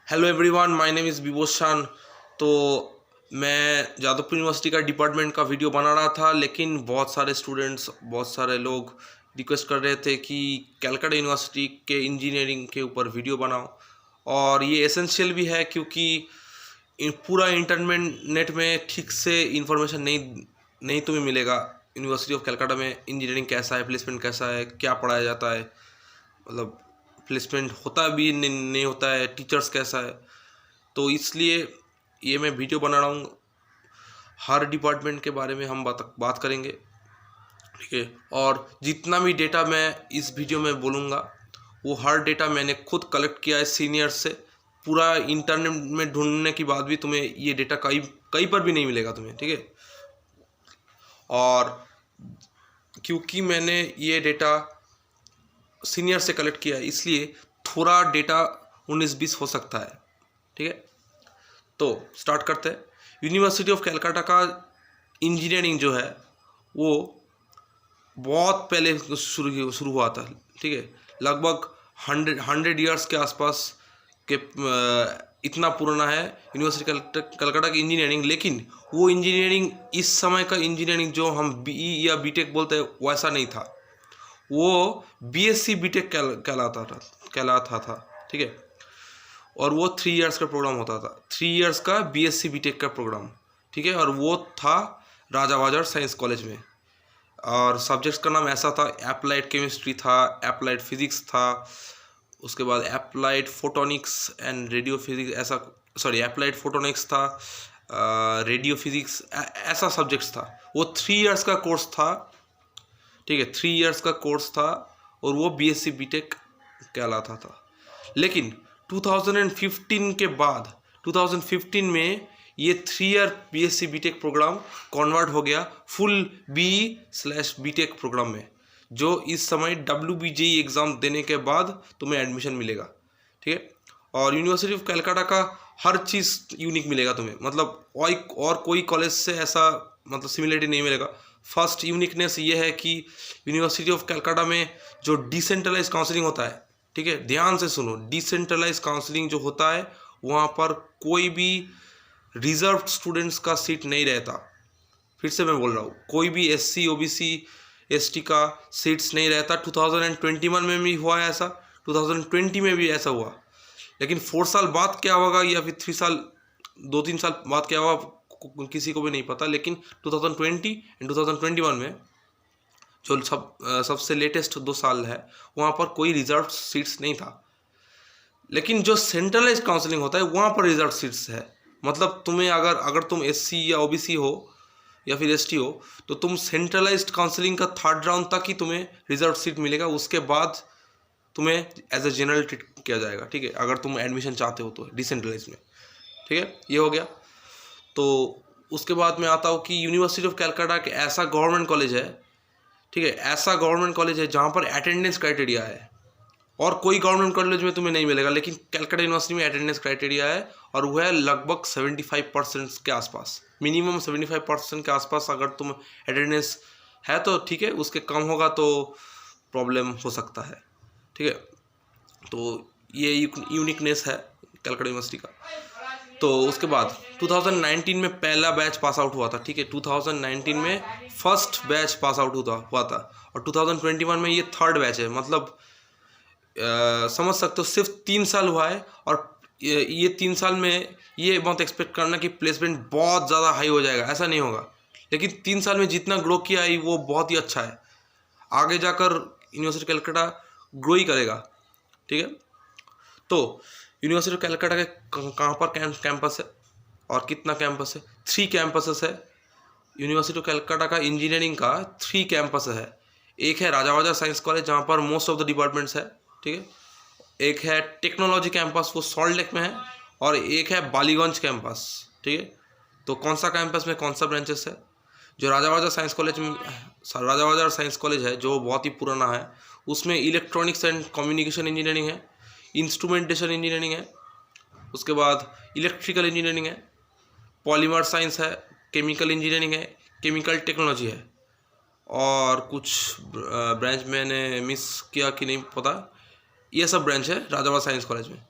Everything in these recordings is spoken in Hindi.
Hello everyone, my name is Vibhushan. तो मैं जादवपुर यूनिवर्सिटी का डिपार्टमेंट का वीडियो बना रहा था, लेकिन बहुत सारे स्टूडेंट्स, बहुत सारे लोग रिक्वेस्ट कर रहे थे कि कलकत्ता यूनिवर्सिटी के इंजीनियरिंग के ऊपर वीडियो बनाओ। और ये एसेंशियल भी है क्योंकि पूरा इंटरनेट में ठीक से इंफॉर्मेशन नहीं तुम्हें मिलेगा। यूनिवर्सिटी ऑफ कलकत्ता में इंजीनियरिंग कैसा है, प्लेसमेंट कैसा है, क्या पढ़ाया जाता है, मतलब प्लेसमेंट होता भी नहीं होता है, टीचर्स कैसा है। तो इसलिए ये मैं वीडियो बना रहा हूँ। हर डिपार्टमेंट के बारे में हम बात करेंगे, ठीक है। और जितना भी डेटा मैं इस वीडियो में बोलूँगा वो हर डेटा मैंने खुद कलेक्ट किया है सीनियर से। पूरा इंटरनेट में ढूंढने के बाद भी तुम्हें ये डेटा कहीं पर भी नहीं मिलेगा तुम्हें, ठीक है। और क्योंकि मैंने ये डेटा सीनियर से कलेक्ट किया इसलिए थोड़ा डेटा 19-20 हो सकता है, ठीक है। तो स्टार्ट करते हैं। यूनिवर्सिटी ऑफ कलकत्ता का इंजीनियरिंग जो है वो बहुत पहले शुरू हुआ था, ठीक है। लगभग 100 ईयर्स के आसपास के इतना पुराना है यूनिवर्सिटी कलकत्ता की इंजीनियरिंग। लेकिन वो इंजीनियरिंग इस समय का इंजीनियरिंग जो हम बीई या बीटेक बोलते हैं वैसा नहीं था। वो बीएससी बीटेक कहलाता था, ठीक है। और वो 3 इयर्स का प्रोग्राम होता था, 3 इयर्स का बीएससी बीटेक का प्रोग्राम, ठीक है। और वो था राजा बाजार साइंस कॉलेज में। और सब्जेक्ट्स का नाम ऐसा था, अप्लाइड केमिस्ट्री था, अप्लाइड फिजिक्स था, उसके बाद applied photonics and radio physics, ऐसा सॉरी अप्लाइड फोटोनिक्स था, रेडियो फिजिक्स, ऐसा सब्जेक्ट्स था। वो 3 इयर्स का कोर्स था, ठीक है। 3 इयर्स का कोर्स था और वो बीएससी बीटेक कहलाता था। लेकिन 2015 के बाद 2015 में ये 3 year BSc BTech program convert हो गया फुल BE/बीटेक प्रोग्राम में, जो इस समय WBJE एग्ज़ाम देने के बाद तुम्हें एडमिशन मिलेगा, ठीक है। और यूनिवर्सिटी ऑफ कलकत्ता का हर चीज़ यूनिक मिलेगा तुम्हें, मतलब और कोई कॉलेज से ऐसा मतलब सिमिलरिटी नहीं मिलेगा। फर्स्ट यूनिकनेस ये है कि यूनिवर्सिटी ऑफ कलकत्ता में जो डिसेंट्रलाइज काउंसलिंग होता है, ठीक है, ध्यान से सुनो, डिसेंट्रलाइज काउंसलिंग जो होता है वहाँ पर कोई भी रिजर्व स्टूडेंट्स का सीट नहीं रहता। फिर से मैं बोल रहा हूँ, कोई भी SC OBC ST का सीट्स नहीं रहता। 2021 में भी हुआ है ऐसा, 2020 में भी ऐसा हुआ। लेकिन 4 साल बाद क्या होगा या फिर 2-3 साल बाद क्या होगा किसी को भी नहीं पता। लेकिन 2020 एंड 2021 में जो सबसे लेटेस्ट 2 साल है वहाँ पर कोई रिजर्व सीट्स नहीं था। लेकिन जो सेंट्रलाइज काउंसलिंग होता है वहाँ पर रिजर्व सीट्स है। मतलब तुम्हें अगर तुम SC या OBC हो या फिर ST हो तो तुम सेंट्रलाइज्ड काउंसलिंग का 3rd राउंड तक ही तुम्हें रिजर्व सीट मिलेगा। उसके बाद तुम्हें एज ए जनरल ट्रीट किया जाएगा, ठीक है, अगर तुम एडमिशन चाहते हो तो डिसेंट्रलाइज में, ठीक है। ये हो गया। तो उसके बाद मैं आता हूँ कि यूनिवर्सिटी ऑफ कलकत्ता एक ऐसा गवर्नमेंट कॉलेज है, ठीक है, ऐसा गवर्नमेंट कॉलेज है जहाँ पर अटेंडेंस क्राइटेरिया है। और कोई गवर्नमेंट कॉलेज में तुम्हें नहीं मिलेगा, लेकिन कलकत्ता यूनिवर्सिटी में अटेंडेंस क्राइटेरिया है और वह है लगभग 75% के आसपास, मिनिमम 75% के आसपास। अगर तुम अटेंडेंस है तो ठीक है, उसके कम होगा तो प्रॉब्लम हो सकता है, ठीक है। तो ये यूनिकनेस है कलकत्ता यूनिवर्सिटी का। तो उसके बाद 2019 में पहला बैच पास आउट हुआ था, ठीक है। 2019 में फर्स्ट बैच पास आउट हुआ था और 2021 में ये 3rd बैच है। मतलब समझ सकते हो सिर्फ 3 साल हुआ है। और ये 3 साल में ये बहुत एक्सपेक्ट करना कि प्लेसमेंट बहुत ज़्यादा हाई हो जाएगा, ऐसा नहीं होगा। लेकिन 3 साल में जितना ग्रो किया है वो बहुत ही अच्छा है। आगे जाकर यूनिवर्सिटी कलकत्ता ग्रो ही करेगा, ठीक है। तो यूनिवर्सिटी ऑफ कलकत्ता के कहाँ पर कैंपस है और कितना कैंपस है? 3 कैंपसेस है। यूनिवर्सिटी ऑफ कलकत्ता का इंजीनियरिंग का 3 कैंपस है। एक है राजा बाजार साइंस कॉलेज जहाँ पर मोस्ट ऑफ द डिपार्टमेंट्स है, ठीक है। एक है टेक्नोलॉजी कैंपस, वो सॉल्ट लेक में है। और एक है बालीगंज कैंपस, ठीक है। तो कौन सा कैंपस में कौन सा ब्रांचेस है? जो राजा बाजार साइंस कॉलेज में, राजा बाजार साइंस कॉलेज है जो बहुत ही पुराना है, उसमें इलेक्ट्रॉनिक्स एंड कम्युनिकेशन इंजीनियरिंग है, इंस्ट्रूमेंटेशन इंजीनियरिंग है, उसके बाद इलेक्ट्रिकल इंजीनियरिंग है, पॉलीमर साइंस है, केमिकल इंजीनियरिंग है, केमिकल टेक्नोलॉजी है। और कुछ ब्रांच मैंने मिस किया कि नहीं पता। ये सब ब्रांच है राजा बाजार साइंस कॉलेज में,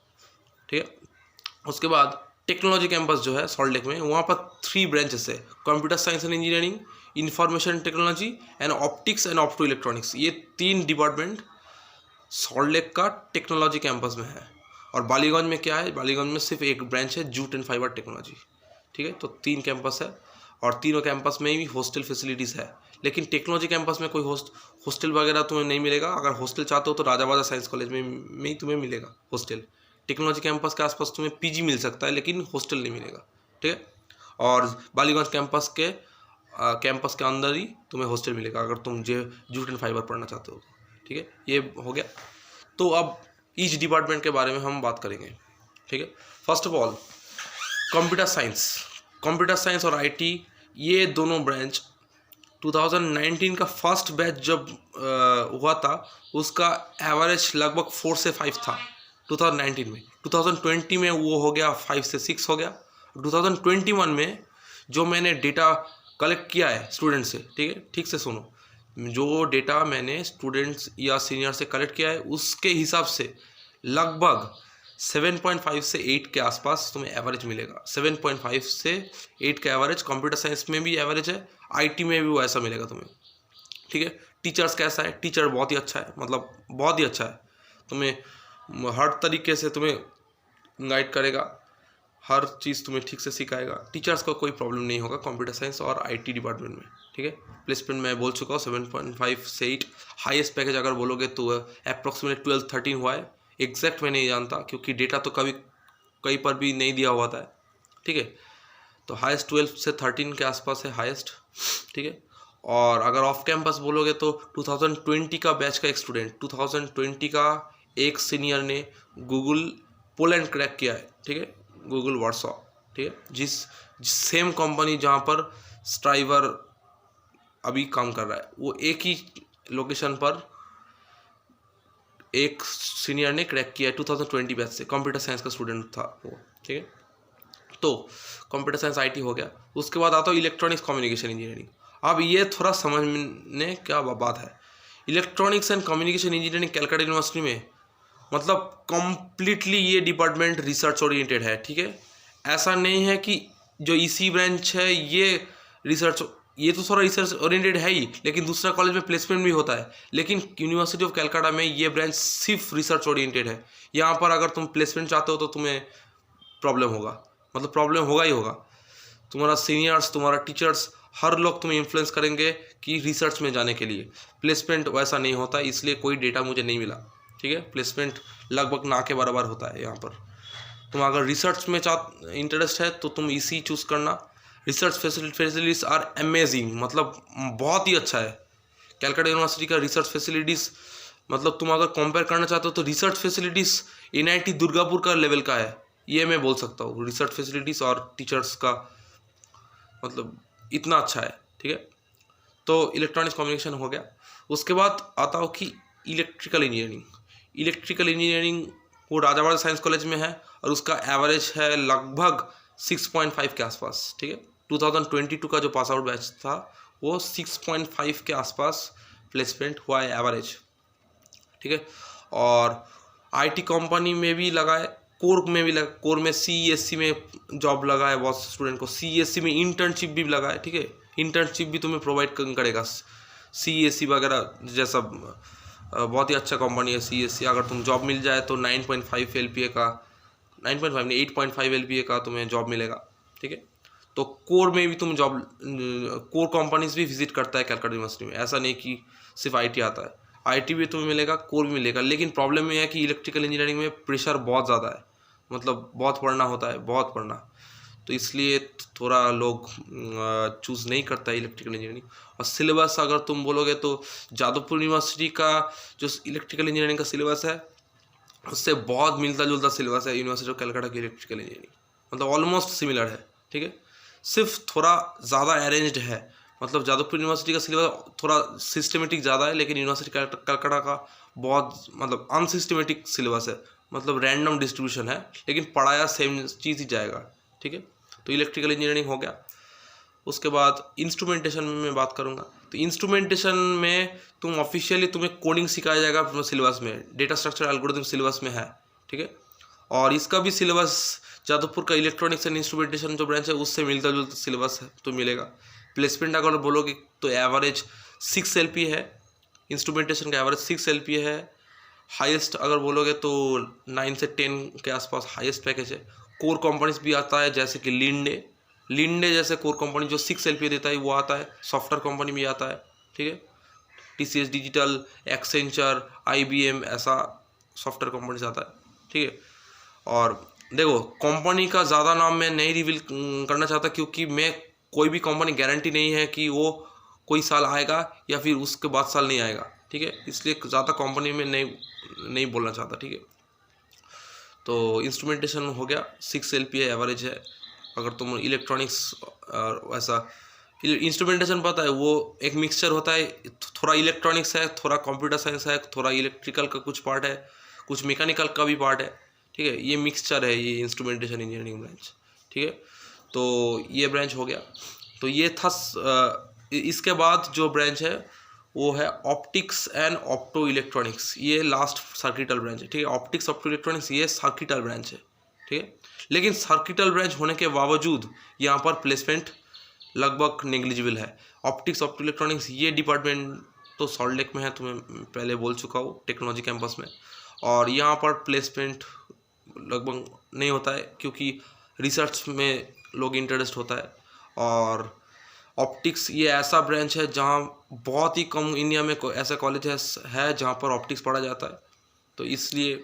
ठीक है। उसके बाद टेक्नोलॉजी कैंपस जो है सॉल्ट लेक में, वहाँ पर 3 ब्रांचेस है, computer science and engineering, information technology and optics and opto electronics. ये 3 डिपार्टमेंट सॉल्ट लेक का टेक्नोलॉजी कैंपस में है। और बालीगंज में क्या है, बालीगंज में सिर्फ एक ब्रांच है, जूट एंड फाइबर टेक्नोलॉजी। ठीक है, तो 3 कैंपस है और तीनों कैंपस में भी हॉस्टल फैसिलिटीज़ है। लेकिन टेक्नोलॉजी कैंपस में कोई हॉस्टल वगैरह तुम्हें नहीं मिलेगा। अगर हॉस्टल चाहते हो तो राजाबाजा साइंस कॉलेज में ही तुम्हें मिलेगा हॉस्टल। टेक्नोलॉजी कैंपस के आसपास तुम्हें पीजी मिल सकता है लेकिन हॉस्टल नहीं मिलेगा। ठीक है, और बालीगंज कैंपस के अंदर ही तुम्हें हॉस्टल मिलेगा अगर तुम जूट एंड फाइबर पढ़ना चाहते हो। ठीक है, ये हो गया। तो अब ईच डिपार्टमेंट के बारे में हम बात करेंगे। ठीक है, first of all computer science और आईटी, ये दोनों ब्रांच 2019 का फर्स्ट बैच जब हुआ था उसका एवरेज लगभग 4 से 5 था 2019 में। 2020 में वो हो गया 5 से 6 हो गया। 2021 में जो मैंने डेटा कलेक्ट किया है स्टूडेंट से, ठीक है, ठीक से सुनो, जो डेटा मैंने स्टूडेंट्स या सीनियर से कलेक्ट किया है उसके हिसाब से लगभग 7.5 से 8 के आसपास तुम्हें एवरेज मिलेगा। 7.5 से 8 का एवरेज कंप्यूटर साइंस में भी एवरेज है, आईटी में भी वो ऐसा मिलेगा तुम्हें। ठीक है, टीचर्स कैसा है, टीचर बहुत ही अच्छा है, मतलब बहुत ही अच्छा है, तुम्हें हर तरीके से तुम्हें गाइड करेगा, हर चीज़ तुम्हें ठीक से सिखाएगा। टीचर्स को कोई प्रॉब्लम नहीं होगा कंप्यूटर साइंस और आईटी डिपार्टमेंट में। ठीक है, प्लेसमेंट मैं बोल चुका हूँ 7.5 से 8। हाईएस्ट पैकेज अगर बोलोगे तो अप्रॉक्सीमेटली 12-13 हुआ है। एग्जैक्ट मैं नहीं जानता क्योंकि डेटा तो कभी कहीं पर भी नहीं दिया हुआ था। ठीक है, तो हाईएस्ट 12 से 13 के आसपास है हाईएस्ट। ठीक है, और अगर ऑफ कैंपस बोलोगे तो 2020 का बैच का एक स्टूडेंट, 2020 का एक सीनियर ने गूगल पोलैंड क्रैक किया है। ठीक है, गूगल वार्सो। ठीक है, जिस सेम कंपनी जहाँ पर स्ट्राइवर अभी काम कर रहा है, वो एक ही लोकेशन पर एक सीनियर ने क्रैक किया है 2020 बैच से। कंप्यूटर साइंस का स्टूडेंट था वो। ठीक है, तो कंप्यूटर साइंस आईटी हो गया। उसके बाद आता हो इलेक्ट्रॉनिक्स कम्युनिकेशन इंजीनियरिंग। अब ये थोड़ा समझने क्या बात है, electronics and communication engineering Calcutta university में मतलब कंप्लीटली ये डिपार्टमेंट रिसर्च ओरिएंटेड है। ठीक है, ऐसा नहीं है कि जो ईसी ब्रांच है ये तो थोड़ा रिसर्च ओरिएंटेड है ही, लेकिन दूसरा कॉलेज में प्लेसमेंट भी होता है। लेकिन यूनिवर्सिटी ऑफ कलकत्ता में ये ब्रांच सिर्फ रिसर्च ओरिएंटेड है। यहाँ पर अगर तुम प्लेसमेंट चाहते हो तो तुम्हें प्रॉब्लम होगा, मतलब प्रॉब्लम होगा ही होगा। तुम्हारा सीनियर्स, तुम्हारा टीचर्स, हर लोग तुम्हें इन्फ्लुएंस करेंगे कि रिसर्च में जाने के लिए। प्लेसमेंट वैसा नहीं होता, इसलिए कोई डेटा मुझे नहीं मिला। ठीक है, प्लेसमेंट लगभग ना के बराबर होता है यहाँ पर। तुम अगर रिसर्च में इंटरेस्ट है तो तुम इसी चूज़ करना। रिसर्च फैसिलिटीज़ आर अमेजिंग, मतलब बहुत ही अच्छा है कलकत्ता यूनिवर्सिटी का रिसर्च फैसिलिटीज़। मतलब तुम अगर कंपेयर करना चाहते हो तो रिसर्च फैसिलिटीज़ एनआईटी दुर्गापुर का लेवल का है, ये मैं बोल सकता हूँ। रिसर्च फैसिलिटीज़ और टीचर्स का मतलब इतना अच्छा है। ठीक है, तो इलेक्ट्रॉनिक्स कम्युनिकेशन हो गया। उसके बाद आता हो कि इलेक्ट्रिकल इंजीनियरिंग वो राजावाड़ा साइंस कॉलेज में है और उसका एवरेज है लगभग 6.5 के आसपास। ठीक है, 2022 का जो पास आउट बैच था वो 6.5 के आसपास प्लेसमेंट हुआ है एवरेज। ठीक है, और आईटी कंपनी में भी लगा है, कोर में भी लगा, कोर में सीईएससी में जॉब लगा है बहुत स्टूडेंट को। सीईएससी में इंटर्नशिप भी लगा है। ठीक है, इंटर्नशिप भी तुम्हें प्रोवाइड करेगा सीईएससी वगैरह जैसा, बहुत ही अच्छा कंपनी है सीईएससी। अगर तुम जॉब मिल जाए तो 9.5 LPA का, 9.5 नहीं 8.5 LPA का तुम्हें जॉब मिलेगा। ठीक है, तो कोर में भी तुम जॉब, कोर कंपनीज भी विजिट करता है कलकत्ता यूनिवर्सिटी में। ऐसा नहीं कि सिर्फ आईटी आता है, आईटी भी तुम्हें मिलेगा, कोर भी मिलेगा। लेकिन प्रॉब्लम ये है कि इलेक्ट्रिकल इंजीनियरिंग में प्रेशर बहुत ज़्यादा है, मतलब बहुत पढ़ना होता है, बहुत पढ़ना, तो इसलिए थोड़ा लोग चूज़ नहीं करता है इलेक्ट्रिकल इंजीनियरिंग। और सिलेबस अगर तुम बोलोगे तो जादवपुर यूनिवर्सिटी का जो इलेक्ट्रिकल इंजीनियरिंग का सिलेबस है उससे बहुत मिलता जुलता सिलेबस है यूनिवर्सिटी ऑफ कलकत्ता की इलेक्ट्रिकल इंजीनियरिंग, मतलब ऑलमोस्ट सिमिलर है। ठीक है, सिर्फ थोड़ा ज़्यादा अरेंज्ड है, मतलब जादवपुर यूनिवर्सिटी का सिलेबस थोड़ा सिस्टमेटिक ज़्यादा है, लेकिन यूनिवर्सिटी कलकत्ता का बहुत मतलब अनसिस्टमेटिक सिलेबस है, मतलब रैंडम डिस्ट्रीब्यूशन है, लेकिन पढ़ाया सेम चीज़ ही जाएगा। ठीक है, तो इलेक्ट्रिकल इंजीनियरिंग हो गया। उसके बाद इंस्ट्रूमेंटेशन में मैं बात करूँगा, तो इंस्ट्रूमेंटेशन में तुम ऑफिशियली तुम्हें कोडिंग सिखाया जाएगा सिलेबस में, डेटा स्ट्रक्चर एल्गोरिथम सिलेबस में है। ठीक है, और इसका भी सिलेबस जादवपुर का इलेक्ट्रॉनिक्स एंड इंस्ट्रूमेंटेशन जो ब्रांच है उससे मिलता जुलता सिलेबस है तो मिलेगा। प्लेसमेंट अगर बोलोगे तो एवरेज 6 LP है, इंस्ट्रूमेंटेशन का एवरेज 6 LP है। हाईएस्ट अगर बोलोगे तो 9 से 10 के आसपास हाईएस्ट पैकेज है। कोर कंपनीज भी आता है जैसे कि लिंडे जैसे कोर कंपनी जो 6 LP देता है वो आता है। सॉफ्टवेयर कंपनी भी आता है, ठीक है। TCS डिजिटल, एक्सेंचर, IBM ऐसा सॉफ्टवेयर कंपनी से आता है, ठीक है। और देखो कंपनी का ज़्यादा नाम मैं नहीं रिवील करना चाहता क्योंकि मैं कोई भी कंपनी गारंटी नहीं है कि वो कोई साल आएगा या फिर उसके बाद साल नहीं आएगा, ठीक है। इसलिए ज़्यादा कंपनी में नहीं बोलना चाहता, ठीक है। तो इंस्ट्रूमेंटेशन हो गया, 6 LP है, एवरेज है। अगर तुम इलेक्ट्रॉनिक्स वैसा इंस्ट्रूमेंटेशन पता है वो एक मिक्सचर होता है, थोड़ा इलेक्ट्रॉनिक्स है, थोड़ा कंप्यूटर साइंस है, थोड़ा इलेक्ट्रिकल का कुछ पार्ट है, कुछ मैकेनिकल का भी पार्ट है, ठीक है। ये मिक्सचर है ये इंस्ट्रूमेंटेशन इंजीनियरिंग ब्रांच, ठीक है। तो ये ब्रांच हो गया। तो ये था इसके बाद जो ब्रांच है वो है ऑप्टिक्स एंड ऑप्टो इलेक्ट्रॉनिक्स। ये लास्ट सर्किटल ब्रांच है, ठीक है। ऑप्टिक्स ऑप्टो इलेक्ट्रॉनिक्स ये सर्किटल ब्रांच है, ठीक है। लेकिन सर्किटल ब्रांच होने के बावजूद यहाँ पर प्लेसमेंट लगभग नेग्लिजिबल है। ऑप्टिक्स ऑप्टो इलेक्ट्रॉनिक्स ये डिपार्टमेंट तो सॉल्ट लेक में है, तुम्हें पहले बोल चुका हूँ, टेक्नोलॉजी कैंपस में। और यहाँ पर प्लेसमेंट लगभग नहीं होता है क्योंकि रिसर्च में लोग इंटरेस्ट होता है। और ऑप्टिक्स ये ऐसा ब्रांच है जहाँ बहुत ही कम इंडिया में ऐसा कॉलेज है जहाँ पर ऑप्टिक्स पढ़ा जाता है, तो इसलिए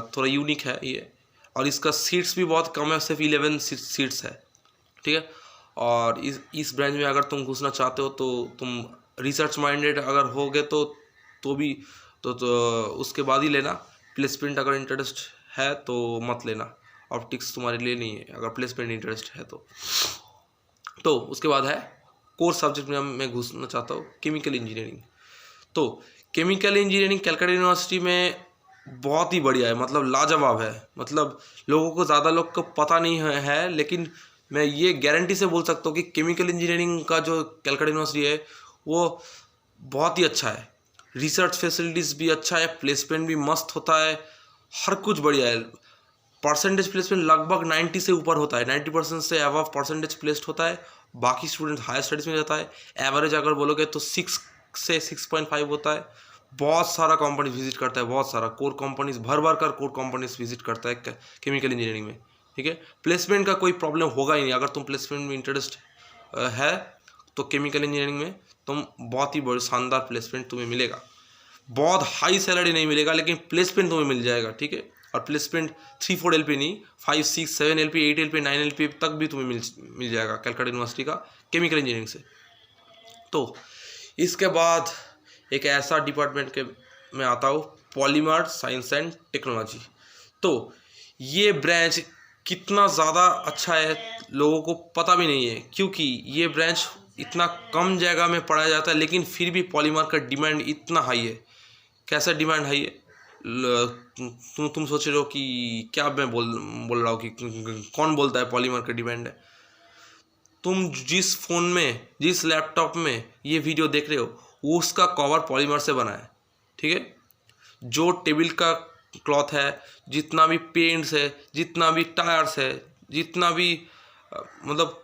थोड़ा यूनिक है ये। और इसका सीट्स भी बहुत कम है, सिर्फ 11 सीट्स है, ठीक है। और इस ब्रांच में अगर तुम घुसना चाहते हो तो तुम रिसर्च माइंडेड अगर होगे तो भी तो उसके बाद ही लेना। प्लेसमेंट अगर इंटरेस्ट है तो मत लेना, ऑप्टिक्स तुम्हारे लिए नहीं है अगर प्लेसमेंट इंटरेस्ट है तो उसके बाद है कोर सब्जेक्ट में मैं घुसना चाहता हूँ, केमिकल इंजीनियरिंग। तो केमिकल इंजीनियरिंग कलकत्ता यूनिवर्सिटी में बहुत ही बढ़िया है, मतलब लाजवाब है। मतलब लोगों को ज़्यादा लोग को पता नहीं है, लेकिन मैं ये गारंटी से बोल सकता हूँ कि केमिकल इंजीनियरिंग का जो कलकत्ता यूनिवर्सिटी है वो बहुत ही अच्छा है। रिसर्च फैसिलिटीज़ भी अच्छा है, प्लेसमेंट भी मस्त होता है, हर कुछ बढ़िया है। परसेंटेज प्लेसमेंट लगभग 90 से ऊपर होता है, 90% से अबव परसेंटेज प्लेस्ड होता है। बाकी स्टूडेंट हायर स्टडीज़ में जाता है। एवरेज अगर बोलोगे तो 6 से 6.5 होता है। बहुत सारा कंपनीज विजिट करता है, बहुत सारा कोर कंपनीज भर कर कोर कंपनीज विजिट करता है केमिकल इंजीनियरिंग में, ठीक है। प्लेसमेंट का कोई प्रॉब्लम होगा ही नहीं। अगर तुम प्लेसमेंट में इंटरेस्ट है तो केमिकल इंजीनियरिंग में तुम बहुत ही बड़ी शानदार प्लेसमेंट तुम्हें मिलेगा। बहुत हाई सैलरी नहीं मिलेगा लेकिन प्लेसमेंट तुम्हें मिल जाएगा, ठीक है। और प्लेसमेंट 3-4 LP नहीं, 5, 6, 7 LP, 8 LP, 9 LP तक भी तुम्हें मिल जाएगा कलकत्ता यूनिवर्सिटी का केमिकल इंजीनियरिंग से। तो इसके बाद एक ऐसा डिपार्टमेंट के मैं आता हूँ, पॉलीमर साइंस एंड टेक्नोलॉजी। तो ये ब्रांच कितना ज़्यादा अच्छा है लोगों को पता भी नहीं है क्योंकि ये ब्रांच इतना कम जगह में पढ़ाया जाता है, लेकिन फिर भी पॉलीमर का डिमांड इतना हाई है। कैसा डिमांड हाई है? तुम सोच रहे हो कि क्या मैं बोल रहा हूँ कि कौन बोलता है पॉलीमर का डिमांड है। तुम जिस फ़ोन में, जिस लैपटॉप में ये वीडियो देख रहे हो उसका कवर पॉलीमर से बना है, ठीक है। जो टेबल का क्लॉथ है, जितना भी पेंट्स है, जितना भी टायर्स है, जितना भी मतलब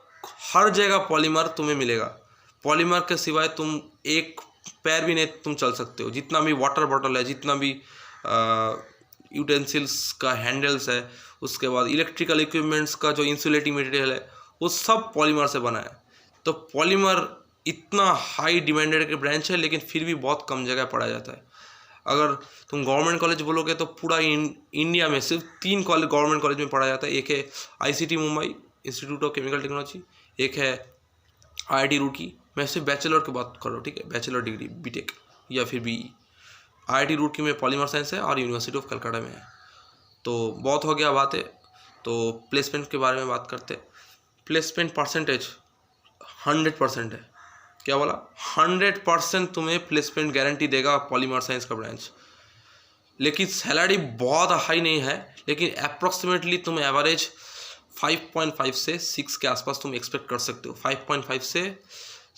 हर जगह पॉलीमर तुम्हें मिलेगा। पॉलीमर के सिवाय तुम एक पैर भी नहीं तुम चल सकते हो। जितना भी वाटर बॉटल है, जितना भी यूटेंसिल्स का हैंडल्स है, उसके बाद इलेक्ट्रिकल इक्विपमेंट्स का जो इंसुलेटिंग मटेरियल है वो सब पॉलीमर से बना है। तो पॉलीमर इतना हाई डिमांडेड के ब्रांच है लेकिन फिर भी बहुत कम जगह पढ़ाया जाता है। अगर तुम गवर्नमेंट कॉलेज बोलोगे तो पूरा इंडिया में सिर्फ 3 कॉलेज गवर्नमेंट कॉलेज में पढ़ाया जाता है। एक है ICT Mumbai, institute of chemical technology, एक है IIT रुड़की। मैं सिर्फ बैचलर की बात कर रहा हूँ, ठीक है, बैचलर डिग्री BTech या फिर BE। IIT रुड़की में पॉलीमर साइंस है और यूनिवर्सिटी ऑफ कलकत्ता में है। तो बहुत हो गया बातें, तो प्लेसमेंट के बारे में बात करते। प्लेसमेंट परसेंटेज 100% है। क्या बोला? 100% तुम्हें प्लेसमेंट गारंटी देगा पॉलीमर साइंस का ब्रांच। लेकिन सैलरी बहुत हाई नहीं है, लेकिन अप्रॉक्सीमेटली तुम एवरेज 5.5 से 6 के आसपास तुम एक्सपेक्ट कर सकते हो। 5.5 से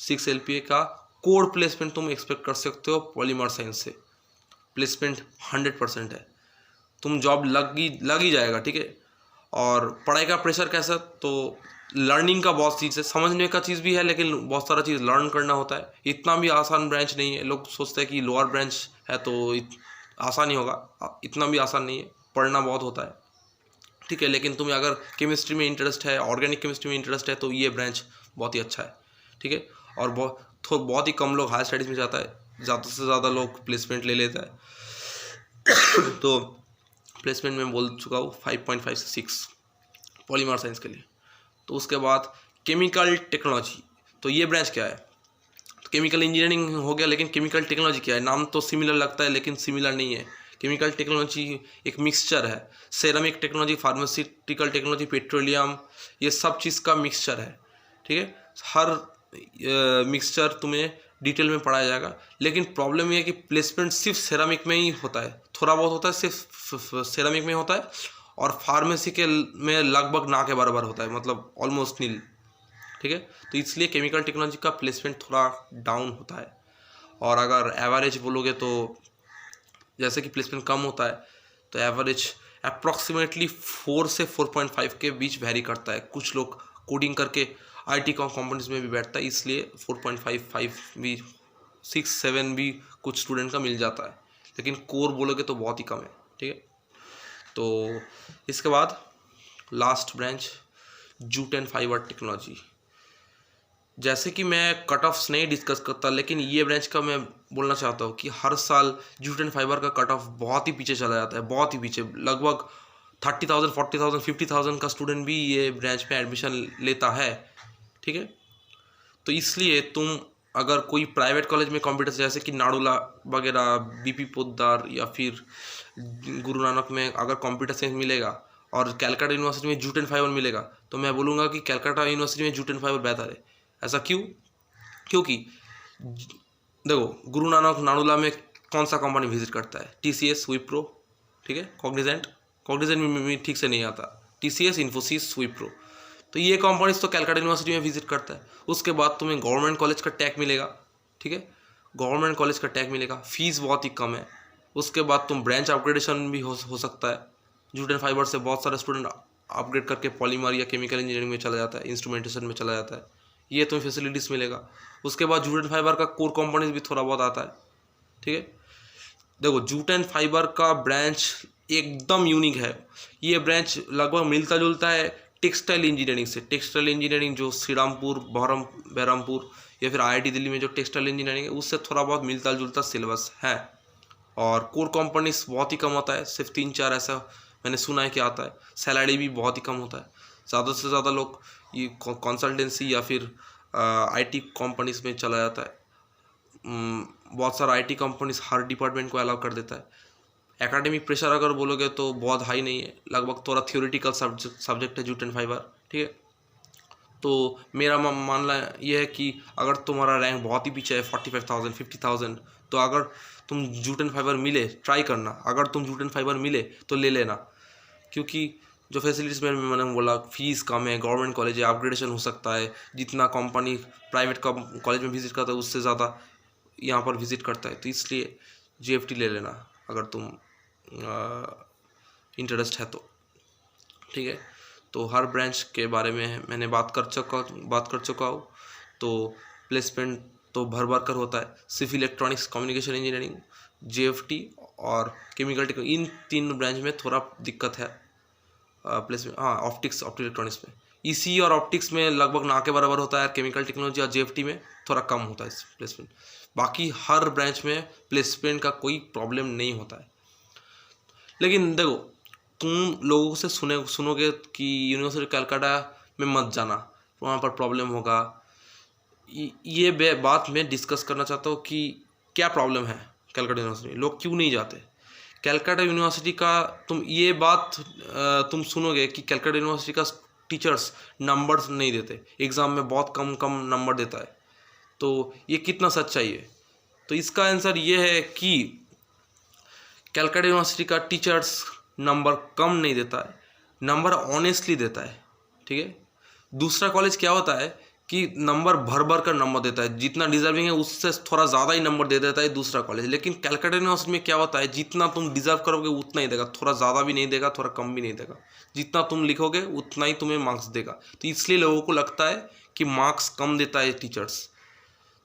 6 LPA का कोर प्लेसमेंट तुम एक्सपेक्ट कर सकते हो पॉलीमर साइंस से। प्लेसमेंट 100% है, तुम जॉब लग ही जाएगा, ठीक है। और पढ़ाई का प्रेशर कैसा, तो लर्निंग का बहुत चीज़ है, समझने का चीज़ भी है, लेकिन बहुत सारा चीज़ लर्न करना होता है। इतना भी आसान ब्रांच नहीं है। लोग सोचते हैं कि लोअर ब्रांच है तो आसान ही होगा, इतना भी आसान नहीं है, पढ़ना बहुत होता है, ठीक है। लेकिन तुम्हें अगर केमिस्ट्री में इंटरेस्ट है, ऑर्गेनिक केमिस्ट्री में इंटरेस्ट है, तो ये ब्रांच बहुत ही अच्छा है, ठीक है। और बहुत ही कम लोग हायर स्टडीज़ में जाता है, ज़्यादा से ज़्यादा लोग प्लेसमेंट ले लेता है। तो प्लेसमेंट में बोल चुका हूँ 5.5 से 6 पॉलीमर साइंस के लिए। तो उसके बाद केमिकल टेक्नोलॉजी, तो ये ब्रांच क्या है, तो केमिकल इंजीनियरिंग हो गया, लेकिन केमिकल टेक्नोलॉजी क्या है, नाम तो सिमिलर लगता है लेकिन सिमिलर नहीं है। केमिकल टेक्नोलॉजी एक मिक्सचर है, ceramic technology, pharmaceutical technology, petroleum, ये सब चीज़ का मिक्सचर है, ठीक है। हर मिक्सचर तुम्हें डिटेल में पढ़ाया जाएगा, लेकिन प्रॉब्लम ये है कि प्लेसमेंट सिर्फ सेरामिक में ही होता है, थोड़ा बहुत होता है, सिर्फ सेरामिक में होता है, और फार्मेसी के में लगभग ना के बराबर होता है, मतलब ऑलमोस्ट नील, ठीक है। तो इसलिए केमिकल टेक्नोलॉजी का प्लेसमेंट थोड़ा डाउन होता है। और अगर एवरेज बोलोगे तो जैसे कि प्लेसमेंट कम होता है, तो एवरेज अप्रॉक्सीमेटली 4 से 4.5 के बीच वेरी करता है। कुछ लोग कोडिंग करके आईटी कंपनीज में भी बैठता है, इसलिए 4.55 भी 6-7 भी कुछ स्टूडेंट का मिल जाता है, लेकिन कोर बोलोगे तो बहुत ही कम है, ठीक है। तो इसके बाद last branch jute and fibre technology. जैसे कि मैं कट ऑफ्स नहीं डिस्कस करता, लेकिन ये ब्रांच का मैं बोलना चाहता हूँ कि हर साल जूट एंड फाइबर का कट ऑफ बहुत ही पीछे चला जाता है, बहुत ही पीछे, लगभग 30,000, 40,000, 50,000 का स्टूडेंट भी ये ब्रांच में एडमिशन लेता है, ठीक है। तो इसलिए तुम अगर कोई प्राइवेट कॉलेज में कंप्यूटर जैसे कि नाडुला वगैरह, बीपी पोद्दार या फिर गुरु नानक में अगर कंप्यूटर साइंस मिलेगा और कैलकाटा यूनिवर्सिटी में जूट एंड फाइबर मिलेगा, तो मैं बोलूँगा कि कैलकाटा यूनिवर्सिटी में जूट एंड फाइबर बेहतर है। ऐसा क्यों? क्योंकि देखो, गुरु नानक नाडुला में कौन सा कंपनी विजिट करता है? टीसीएस, विप्रो, ठीक है, कॉग्निजेंट में ठीक से नहीं आता, टीसीएस, इन्फोसिस, विप्रो, तो ये कंपनीज तो कैलकाटा यूनिवर्सिटी में विजिट करता है। उसके बाद तुम्हें गवर्नमेंट कॉलेज का टैग मिलेगा, ठीक है, गवर्नमेंट कॉलेज का टैग मिलेगा, फीस बहुत ही कम है। उसके बाद तुम ब्रांच अपग्रेडेशन भी हो सकता है। जूट एंड फाइबर से बहुत सारे स्टूडेंट अपग्रेड करके पॉलीमर या केमिकल इंजीनियरिंग में चला जाता है, इंस्ट्रूमेंटेशन में चला जाता है, ये तुम्हें फैसिलिटीज़ मिलेगा। उसके बाद जूट एंड फाइबर का कोर कंपनीज भी थोड़ा बहुत आता है, ठीक है। देखो, जूट एंड फाइबर का ब्रांच एकदम यूनिक है। ये ब्रांच लगभग मिलता जुलता है टेक्सटाइल इंजीनियरिंग से। टेक्सटाइल इंजीनियरिंग जो श्रीरामपुर, बहरमपुर या फिर आईआईटी दिल्ली में जो टेक्सटाइल इंजीनियरिंग है, उससे थोड़ा बहुत मिलता जुलता सिलेबस है। और कोर कंपनीज बहुत ही कम होता है, सिर्फ 3-4 ऐसा मैंने सुना है कि आता है। सैलरी भी बहुत ही कम होता है। ज़्यादा से ज़्यादा लोग ये कंसल्टेंसी या फिर आईटी कंपनीज में चला जाता है। बहुत सारा आईटी कंपनीज हर डिपार्टमेंट को अलाउ कर देता है। एकेडमिक प्रेशर अगर बोलोगे तो बहुत हाई नहीं है, लगभग थोड़ा थ्योरेटिकल सब्जेक्ट है जूट एंड फाइबर, ठीक है। तो मेरा मानना ये है कि अगर तुम्हारा रैंक बहुत ही पीछे है, 45,000, 50,000, तो अगर तुम जूट एंड फाइबर मिले, ट्राई करना, अगर तुम जूट एंड फाइबर मिले तो ले लेना, क्योंकि जो फैसिलिटीज़ मैंने बोला, फीस कम है, गवर्नमेंट कॉलेज है, अपग्रेडेशन हो सकता है, जितना कंपनी प्राइवेट कॉलेज में विजिट करता है उससे ज़्यादा यहाँ पर विजिट करता है। तो इसलिए जीएफटी ले लेना अगर तुम इंटरेस्ट है तो, ठीक है। तो हर ब्रांच के बारे में मैंने बात कर चुका हूँ। तो प्लेसमेंट तो भर कर होता है। सिविल इलेक्ट्रॉनिक्स, कम्युनिकेशन इंजीनियरिंग, जीएफटी और केमिकल टेक्नोलॉजी, इन 3 ब्रांच में थोड़ा दिक्कत है प्लेसमेंट। हाँ, ऑप्टिक्स, ऑप्टिकल इलेक्ट्रॉनिक्स में, ईसी और ऑप्टिक्स में लगभग ना के बराबर होता है। केमिकल टेक्नोलॉजी और जीएफटी में थोड़ा कम होता है प्लेसमेंट। बाकी हर ब्रांच में प्लेसमेंट का कोई प्रॉब्लम नहीं होता है। लेकिन देखो, तुम लोगों से सुनोगे कि यूनिवर्सिटी कलकत्ता में मत जाना, वहाँ पर प्रॉब्लम होगा। ये बात मैं डिस्कस करना चाहता हूँ कि क्या प्रॉब्लम है कलकत्ता यूनिवर्सिटी में, लोग क्यों नहीं जाते कलकत्ता यूनिवर्सिटी का। तुम ये बात तुम सुनोगे कि कलकत्ता यूनिवर्सिटी का टीचर्स नंबर्स नहीं देते, एग्ज़ाम में बहुत कम नंबर देता है। तो ये कितना सच्चाई है? तो इसका आंसर ये है कि कलकत्ता यूनिवर्सिटी का टीचर्स नंबर कम नहीं देता है, नंबर ऑनेस्टली देता है, ठीक है। दूसरा कॉलेज क्या होता है कि नंबर भर भर कर नंबर देता है, जितना डिजर्विंग है उससे थोड़ा ज़्यादा ही नंबर दे देता है दूसरा कॉलेज। लेकिन कैलकाटा यूनिवर्सिटी में क्या होता है, जितना तुम डिजर्व करोगे उतना ही देगा, थोड़ा ज़्यादा भी नहीं देगा, थोड़ा कम भी नहीं देगा। जितना तुम लिखोगे उतना ही तुम्हें मार्क्स देगा। तो इसलिए लोगों को लगता है कि मार्क्स कम देता है टीचर्स।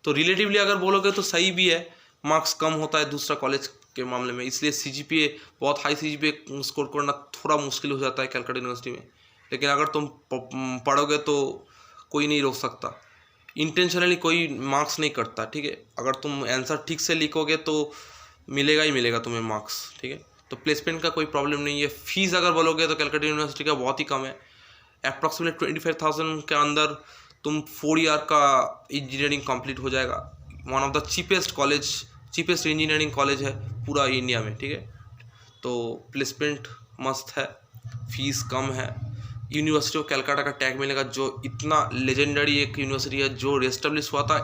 तो रिलेटिवली अगर बोलोगे तो सही भी है, मार्क्स कम होता है दूसरा कॉलेज के मामले में। इसलिए सीजीपीए, बहुत हाई सीजीपीए स्कोर करना थोड़ा मुश्किल हो जाता है कैलकाटा यूनिवर्सिटी में। लेकिन अगर तुम पढ़ोगे तो कोई नहीं रोक सकता। इंटेंशनली कोई मार्क्स नहीं करता, ठीक है। अगर तुम आंसर ठीक से लिखोगे तो मिलेगा ही मिलेगा तुम्हें मार्क्स, ठीक है। तो प्लेसमेंट का कोई प्रॉब्लम नहीं है। फीस अगर बोलोगे तो कैलकाटा यूनिवर्सिटी का बहुत ही कम है। अप्रॉक्सीमेट 25,000 के अंदर तुम 4 ईयर का इंजीनियरिंग कंप्लीट हो जाएगा। One of the cheapest engineering college है पूरा इंडिया में, ठीक है। तो प्लेसमेंट मस्त है, फीस कम है। यूनिवर्सिटी ऑफ कैलकाटा का टैग मिलेगा, जो इतना लेजेंडरी एक यूनिवर्सिटी है, जो रेस्टेब्लिश हुआ था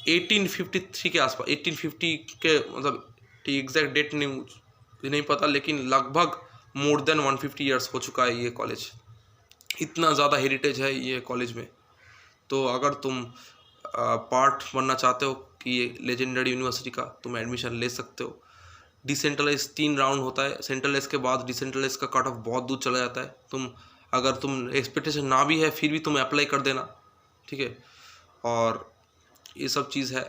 1853 के आसपास। 1850 के मतलब एग्जैक्ट डेट नहीं पता, लेकिन लगभग मोर देन 150 ईयर्स हो चुका है ये कॉलेज। इतना ज़्यादा हेरिटेज है ये कॉलेज में। तो अगर तुम पार्ट बनना चाहते हो कि ये लेजेंडरी यूनिवर्सिटी का, तुम एडमिशन ले सकते हो। डिसेंट्रलाइज 3 राउंड होता है। सेंट्रलाइज के बाद डिसेंट्रलाइज का कट ऑफ बहुत दूर चला जाता है। अगर तुम एक्सपेक्टेशन ना भी है फिर भी तुम अप्लाई कर देना, ठीक है। और ये सब चीज़ है,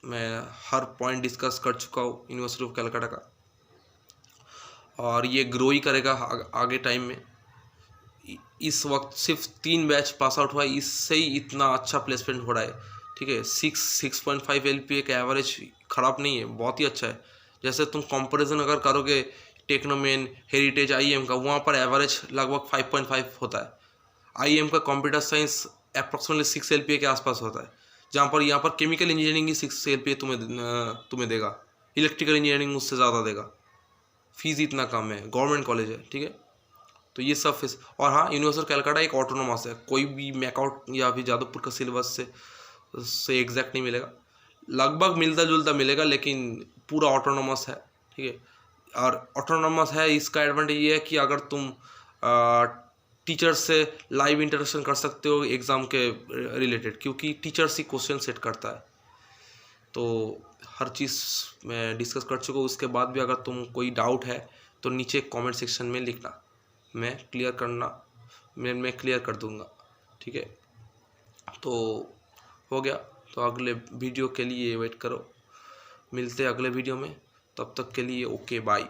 मैं हर पॉइंट डिस्कस कर चुका हूँ यूनिवर्सिटी ऑफ कैलकाटा का। और ये ग्रो ही करेगा आगे टाइम में। इस वक्त सिर्फ 3 बैच पास आउट हुआ है, इससे ही इतना अच्छा प्लेसमेंट हो रहा है, ठीक है। 6.5 LPA का एवरेज ख़राब नहीं है, बहुत ही अच्छा है। जैसे तुम कंपैरिजन अगर करोगे टेक्नोमेन, हेरिटेज, IIM का, वहाँ पर एवरेज लगभग 5.5 होता है। IIM का कंप्यूटर साइंस अप्रॉक्सीमेटली 6 LPA के आसपास होता है, जहाँ पर यहाँ पर केमिकल इंजीनियरिंग ही 6 LPA तुम्हें देगा। इलेक्ट्रिकल इंजीनियरिंग उससे ज़्यादा देगा। फीस इतना कम है, गवर्नमेंट कॉलेज है, ठीक है। तो ये सब फीस। और हाँ, यूनिवर्सिटी कैलकाटा एक ऑटोनोमस है, कोई भी मैकआउट या फिर जादवपुर का सिलेबस से एग्जैक्ट नहीं मिलेगा, लगभग मिलता जुलता मिलेगा, लेकिन पूरा ऑटोनोमस है, ठीक है। और ऑटोनोमस है, इसका एडवांटेज ये है कि अगर तुम टीचर से लाइव इंटरेक्शन कर सकते हो एग्ज़ाम के रिलेटेड, क्योंकि टीचर्स ही क्वेश्चन सेट करता है। तो हर चीज़ मैं डिस्कस कर चुका हूँ। उसके बाद भी अगर तुम कोई डाउट है तो नीचे कमेंट सेक्शन में लिखना, मैं क्लियर कर दूंगा, ठीक है। तो हो गया, तो अगले वीडियो के लिए वेट करो। मिलते हैं अगले वीडियो में, तब तक के लिए ओके बाय।